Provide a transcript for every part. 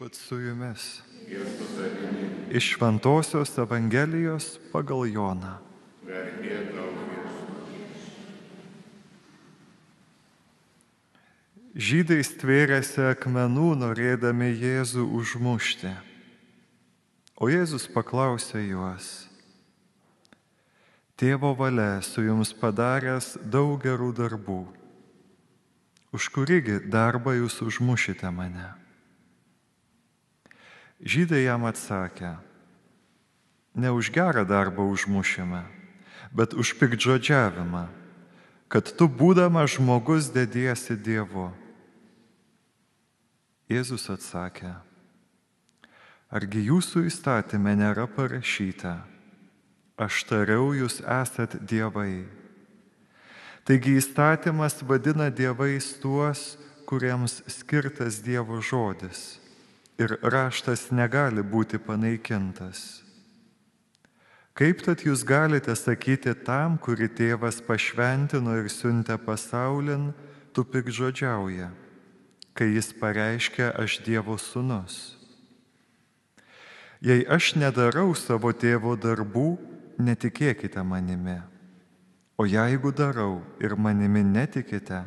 Viešpat su jumis. Iš Šventosios Evangelijos pagal Joną. Žydai stvėrėsi akmenų, norėdami Jėzų užmušti. O Jėzus paklausė juos: Tėvo valia esu jums padaręs daug gerų darbų. Už kurįgi darbą jūs užmušite mane? Žydai jam atsakė: Ne už gerą darbą užmušime, bet už piktžodžiavimą, kad tu, būdamas žmogus, dediesi Dievu. Jėzus atsakė: Argi jūsų įstatyme nėra parašyta: Aš tariau, jūs esat dievai. Taigi įstatymas vadina dievais tuos, kuriems skirtas Dievo žodis, ir raštas negali būti panaikintas. Kaip tad jūs galite sakyti tam, kurį tėvas pašventino ir siuntė pasaulin, tu piktžodžiauji, kai jis pareiškia: Aš Dievo sūnus? Jei aš nedarau savo tėvo darbų, netikėkite manimi. O jeigu darau ir manimi netikite,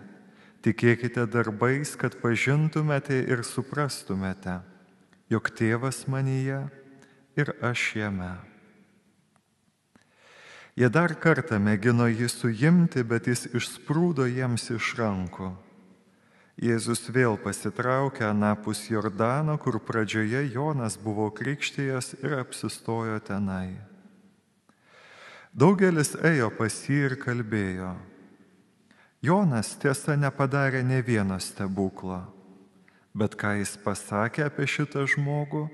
tikėkite darbais, kad pažintumėte ir suprastumėte, jog tėvas manyje ir aš jame. Jie dar kartą mėgino jį suimti, bet jis išsprūdo jiems iš rankų. Jėzus vėl pasitraukė anapus Jordano, kur pradžioje Jonas buvo krikštijęs, ir apsistojo tenai. Daugelis ėjo pas jį ir kalbėjo: Jonas tiesa nepadarė nė vieno stebuklo, bet ką jis pasakė apie šitą žmogų,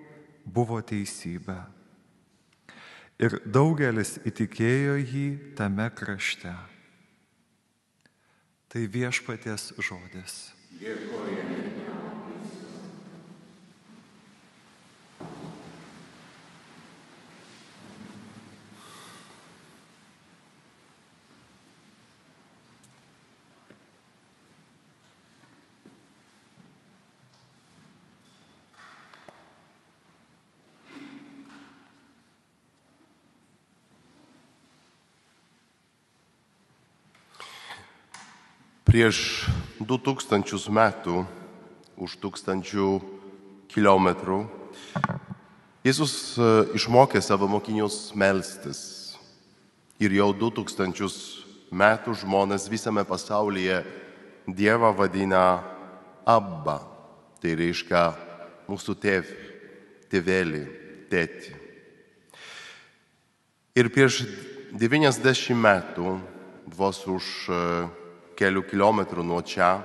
buvo teisybė. Ir daugelis įtikėjo jį tame krašte. Tai viešpaties žodis. Dėkojame. Prieš 2000 metų, už 1000 kilometrų, Jėzus išmokė savo mokinius melstis. Ir jau 2000 metų žmonės visame pasaulyje Dievą vadina Abba. Tai reiškia mūsų tėvelį, tėtį. Ir prieš 90 metų, vos už kelių kilometrų nuo čia,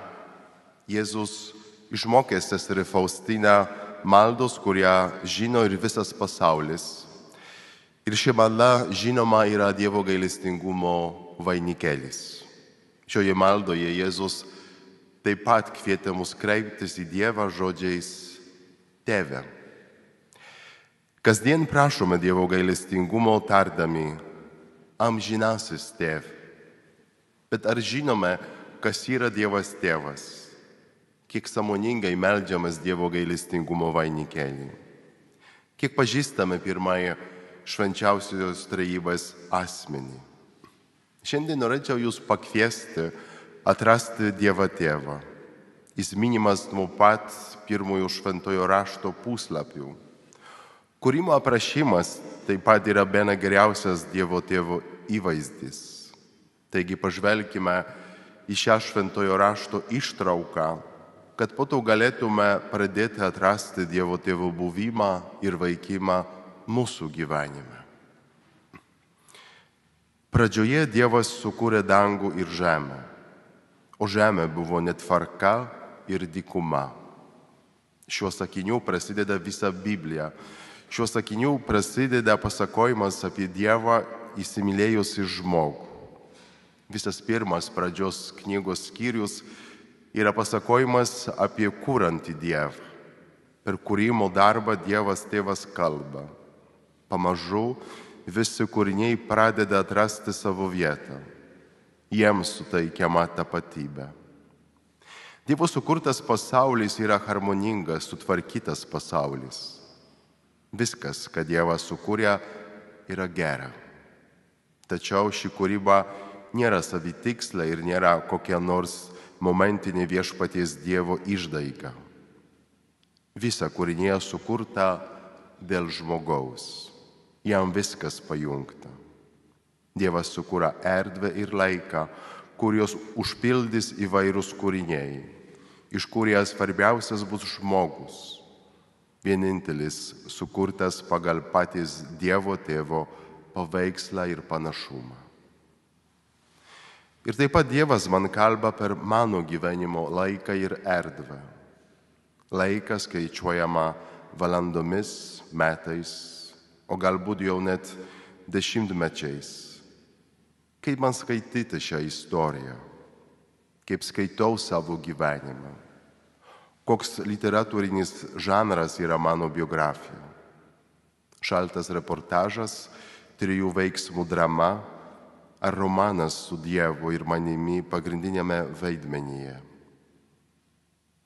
Jėzus išmokė seserį Faustiną maldos, kurią žino ir visas pasaulis. Ir ši malda, žinoma, yra Dievo gailestingumo vainikėlis. Šioje maldoje Jėzus taip pat kvietė mus kreiptis į Dievą žodžiais: Tėve. Kasdien prašome Dievo gailestingumo tardami: Amžinasis Tėve. Bet ar žinome, kas yra Dievas Tėvas? Kiek sąmoningai meldžiamės Dievo gailestingumo vainikėlį? Kiek pažįstame pirmąjį švenčiausios trejybės asmenį? Šiandien norėčiau jūs pakviesti atrasti Dievą Tėvą. Jis minimas nuo pat pirmųjų šventojo rašto puslapių. Kūrimo aprašymas taip pat yra bene geriausias Dievo Tėvo įvaizdis. Taigi pažvelkime į šią šventojo rašto ištrauką, kad po to galėtume pradėti atrasti Dievo Tėvo buvimą ir veikimą mūsų gyvenime. Pradžioje Dievas sukūrė dangų ir žemę, o žemė buvo netvarka ir dykuma. Šiuo sakiniu prasideda visa Biblija. Šiuo sakiniu prasideda pasakojimas apie Dievą įsimylėjusį žmogų. Visas pirmas pradžios knygos skyrius yra pasakojimas apie kūrantį Dievą. Per kūrimo darbą Dievas Tėvas kalba. Pamažu visi kūriniai pradeda atrasti savo vietą. Jiems suteikiama tapatybė. Dievo sukurtas pasaulis yra harmoningas, sutvarkytas pasaulis. Viskas, ką Dievas sukūrė, yra gera. Tačiau ši kūryba nėra savitikslė ir nėra kokia nors momentinė viešpaties Dievo išdaiga. Visa kūrinėje sukurta dėl žmogaus. Jam viskas pajungta. Dievas sukūrė erdvę ir laiką, kurios užpildys įvairūs kūriniai, iš kurios svarbiausias bus žmogus, vienintelis sukurtas pagal patys Dievo Tėvo paveikslą ir panašumą. Ir taip pat Dievas man kalba per mano gyvenimo laiką ir erdvę. Laikas skaičiuojama valandomis, metais, o galbūt jau net dešimtmečiais. Kaip man skaityti šią istoriją? Kaip skaitau savo gyvenimą? Koks literatūrinis žanras yra mano biografija? Šaltas reportažas, 3 veiksmų drama ar romanas su Dievu ir manimi pagrindinėme vaidmenyje?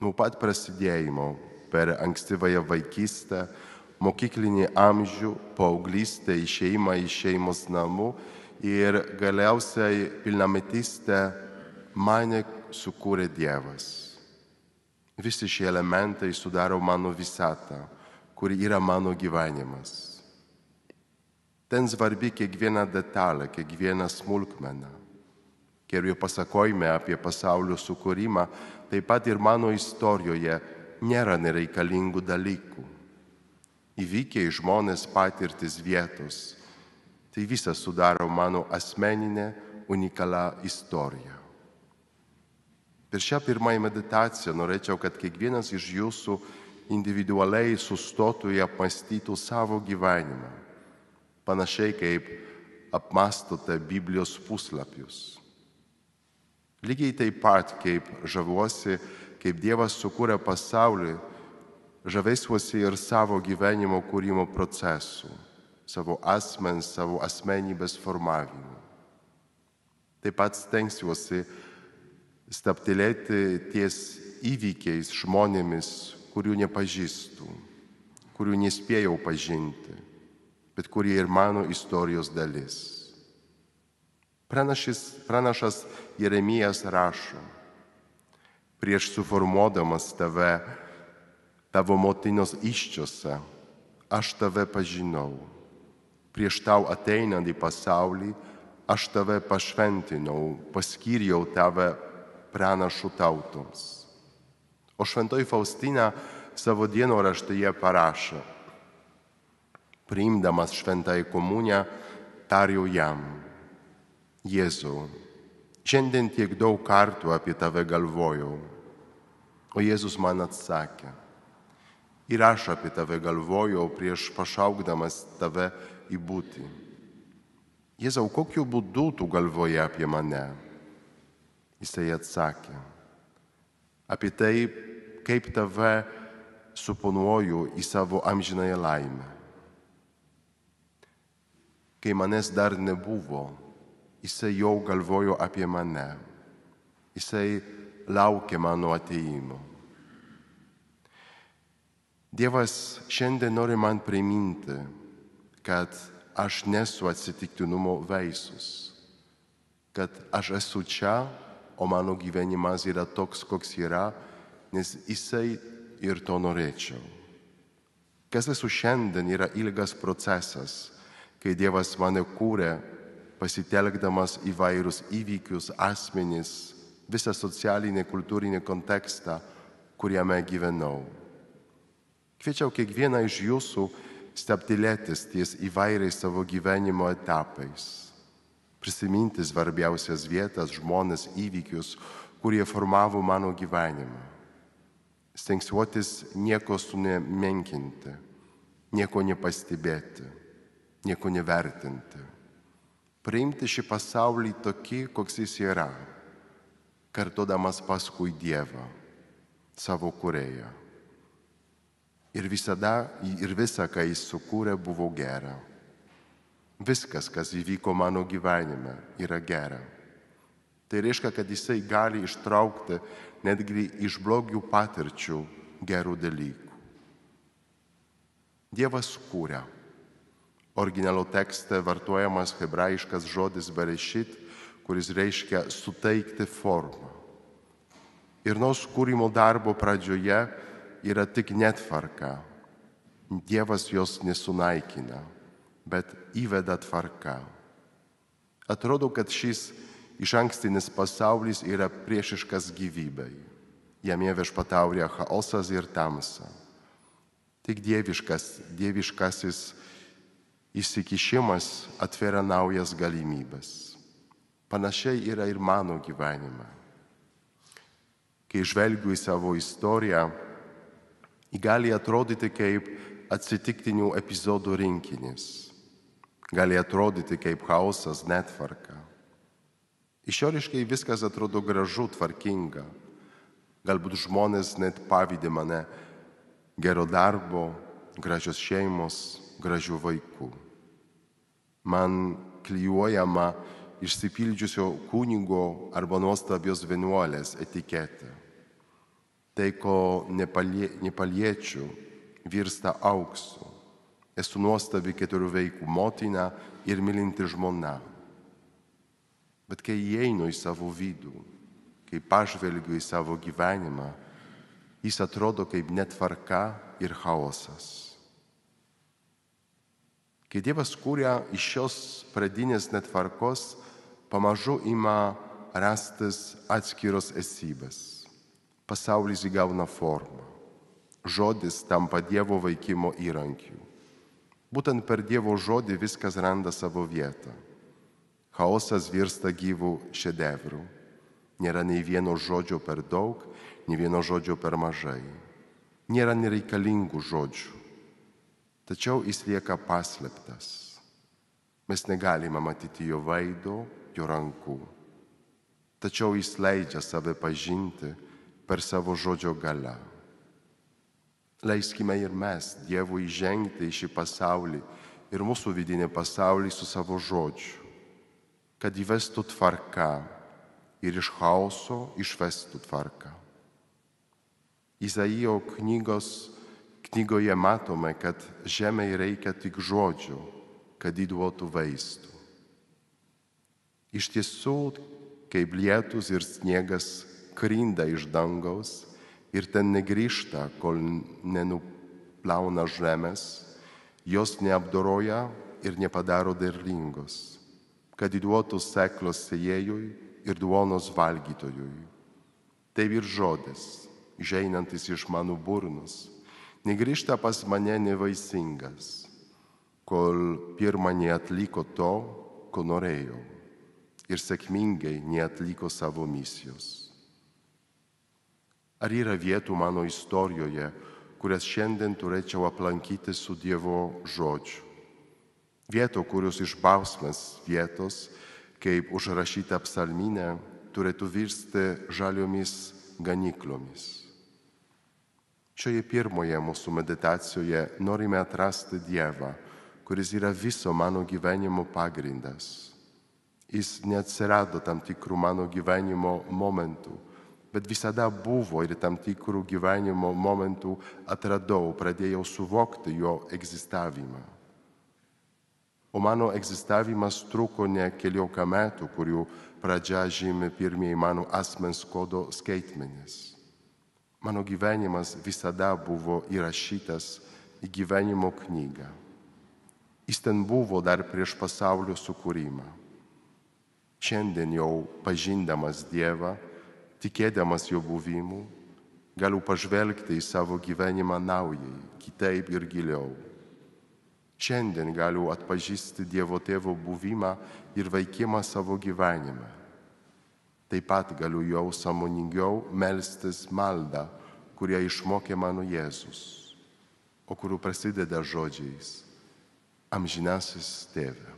Nuo pat prasidėjimo, per ankstyvąją vaikystę, mokyklinį amžių, paauglystę, išėjimą iš šeimos namų ir galiausiai pilnametystę mane sukūrė Dievas. Visi šie elementai sudaro mano visatą, kuri yra mano gyvenimas. Ten svarbi kiekviena detalė, kiekviena smulkmena. Kaip jau pasakojime apie pasaulio sukūrimą, taip pat ir mano istorijoje nėra nereikalingų dalykų. Įvykiai, žmonės, patirtis, vietos. Tai visas sudaro mano asmeninę, unikalią istoriją. Per šią pirmąją meditaciją norėčiau, kad kiekvienas iš jūsų individualiai sustotų ir apmąstytų savo gyvenimą, panašiai kaip apmąstote Biblijos puslapius. Lygiai taip pat, kaip žaviuosi, kaip Dievas sukūrė pasaulį, žavėsiuosi ir savo gyvenimo kūrimo procesu, savo asmens, savo asmenybės formavimu. Taip pat stengsiuosi stabtelėti ties įvykiais, žmonėmis, kurių nepažįstu, kurių nespėjau pažinti, bet kurie ir mano istorijos dalis. Pranašas Jeremijas rašo: prieš suformuodamas tave, tavo motinos įsčiose, aš tave pažinau. Prieš tau ateinant į pasaulį, aš tave pašventinau, paskyriau tave pranašų tautoms. O šventoji Faustina savo dienoraštyje parašo: priimdamas šventąją komuniją, tariau jam: Jėzau, šiandien tiek daug kartų apie tave galvojau. O Jėzus man atsakė: ir aš apie tave galvojau prieš pašaukdamas tave į būtį. Jėzau, kokiu būdu tu galvoji apie mane? Jisai atsakė: apie tai, kaip tave suponuoju į savo amžinąją laimę. Kai manęs dar nebuvo, jisai jau galvojo apie mane. Jisai laukė mano ateimo. Dievas šiandien nori man priminti, kad aš nesu atsitiktinumo vaisius, kad aš esu čia, o mano gyvenimas yra toks, koks yra, nes jisai ir to norėčiau. Kas esu šiandien yra ilgas procesas, kai Dievas mane kūrė, pasitelkdamas įvairius įvykius, asmenys, visą socialinį, kultūrinį kontekstą, kuriame gyvenau. Kviečiau kiekvieną iš jūsų stabtelėtis ties įvairiais savo gyvenimo etapais, prisiminti svarbiausias vietas, žmones, įvykius, kurie formavo mano gyvenimą. Stengsiuotis nieko sunemenkinti, nieko nepastebėti, nieko nevertinti. Priimti šį pasaulį tokį, koks jis yra, kartodamas paskui Dievą, savo kūrėją. Ir visada, ir visa, ką jis sukūrė, buvo gera. Viskas, kas įvyko mano gyvenime, yra gera. Tai reiškia, kad jisai gali ištraukti netgi iš blogių patirčių gerų dalykų. Dievas kūrė. Originalo tekste vartojamas hebrajiškas žodis berešit, kuris reiškia suteikti formą. Ir nors kūrimo darbo pradžioje yra tik netvarka, Dievas jos nesunaikina, bet įveda tvarką. Atrodo, kad šis išankstinis pasaulis yra priešiškas gyvybei. Jame viešpatauja chaosas ir tamsa. Tik dieviškasis įsikišimas atveria naujas galimybės. Panašiai yra ir mano gyvenime. Kai žvelgiu į savo istoriją, ji gali atrodyti kaip atsitiktinių epizodų rinkinys. Gali atrodyti kaip chaosas, netvarka. Išoriškai viskas atrodo gražu, tvarkinga. Galbūt žmonės net pavydė mane gero darbo, gražios šeimos, gražių vaikų. Man klijuojama išsipildžiusio kunigo arba nuostabios vienuolės etiketė. Tai, ko nepaliečiu, virsta auksu. Esu nuostabi 4 vaikų motina ir mylinti žmona. Bet kai įeinu į savo vidų, kai pažvelgiu į savo gyvenimą, jis atrodo kaip netvarka ir chaosas. Kai Dievas kūrė, iš šios pradinės netvarkos pamažu ima rastis atskiros esybės. Pasaulis įgauna formą. Žodis tampa Dievo veikimo įrankiu. Būtent per Dievo žodį viskas randa savo vietą. Chaosas virsta gyvų šedevrų. Nėra nei vieno žodžio per daug, nei vieno žodžio per mažai. Nėra nereikalingų žodžių. Tačiau jis lieka paslėptas. Mes negalime matyti jo veido, jo rankų. Tačiau jis leidžia save pažinti per savo žodžio galią. Leiskime ir mes Dievui įžengti į šį pasaulį ir mūsų vidinį pasaulį su savo žodžiu, kad įvestų tvarką ir iš chaoso išvestų tvarką. Izaijo knygoje matome, kad žemei reikia tik žodžio, kad įduotų vaistų. Iš tiesų, kaip lietus ir sniegas krinda iš dangaus ir ten negrįžta, kol nenuplauna žemės, jos neapdoroja ir nepadaro derlingos, kad įduotų sėklos sėjėjui ir duonos valgytojui. Taip ir žodis, išeinantis iš mano burnos, negrįžta pas mane nevaisingas, kol pirma neatliko to, ko norėjau, ir sėkmingai neatliko savo misijos. Ar yra vietų mano istorijoje, kurias šiandien turėčiau aplankyti su Dievo žodžiu? Vietų, kurios iš bausmės vietos, kaip užrašyta psalminė, turėtų virsti žaliomis ganyklomis. Šioje pirmoje mūsų meditacijoje norime atrasti Dievą, kuris yra viso mano gyvenimo pagrindas. Jis neatsirado tam tikrų mano gyvenimo momentų, bet visada buvo ir tam tikrų gyvenimo momentų atradau, pradėjau suvokti jo egzistavimą. O mano egzistavimas truko ne keliolika metų, kurių pradžia žymi pirmieji mano asmens kodo skaitmenys. Mano gyvenimas visada buvo įrašytas į gyvenimo knygą. Jis ten buvo dar prieš pasaulio sukūrimą. Šiandien jau pažindamas Dievą, tikėdamas jo buvimu, galiu pažvelgti į savo gyvenimą naujai, kitaip ir giliau. Šiandien galiu atpažįsti Dievo Tėvo buvimą ir veikimą savo gyvenime. Taip pat galiu jau sąmoningiau melstis maldą, kurią išmokė mano Jėzus, o kurių prasideda žodžiais: Amžinasis Tėve.